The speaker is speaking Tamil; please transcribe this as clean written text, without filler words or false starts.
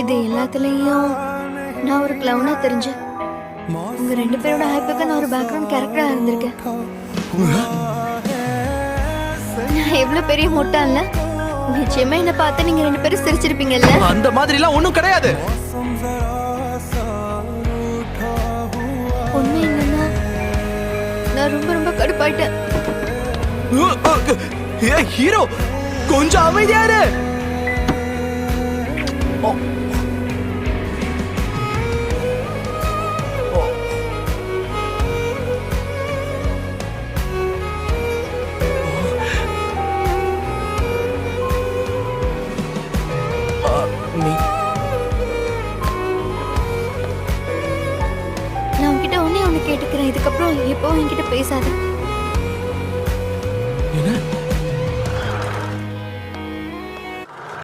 இது எல்லாத்துலயும் நான் ஒரு கிளவுனா தெரிஞ்சு உங்க 2 பேரோட ஹைப்புக்கு நான் ஒரு பேக்ரவுண்ட் கேரக்டரா இருந்திருக்கேன். நான் எவ்வளவு பெரிய முட்டாள்ல நிச்சயமா என்ன பார்த்து நீங்க 2 பேரும் சிரிச்சிருப்பீங்கல்ல. அந்த மாதிரி எல்லாம் ஒண்ணும் கிடையாது. உண்மை என்னன்னா நான் ரொம்ப ரொம்ப கடுப்பாயிட்டேன். ஹீரோ கொஞ்சம் அமைதியாரு. நான் உன்கிட்ட ஒண்ணு கேட்டுக்கிறேன். இதுக்கப்புறம் எப்போ என்கிட்ட பேசாத.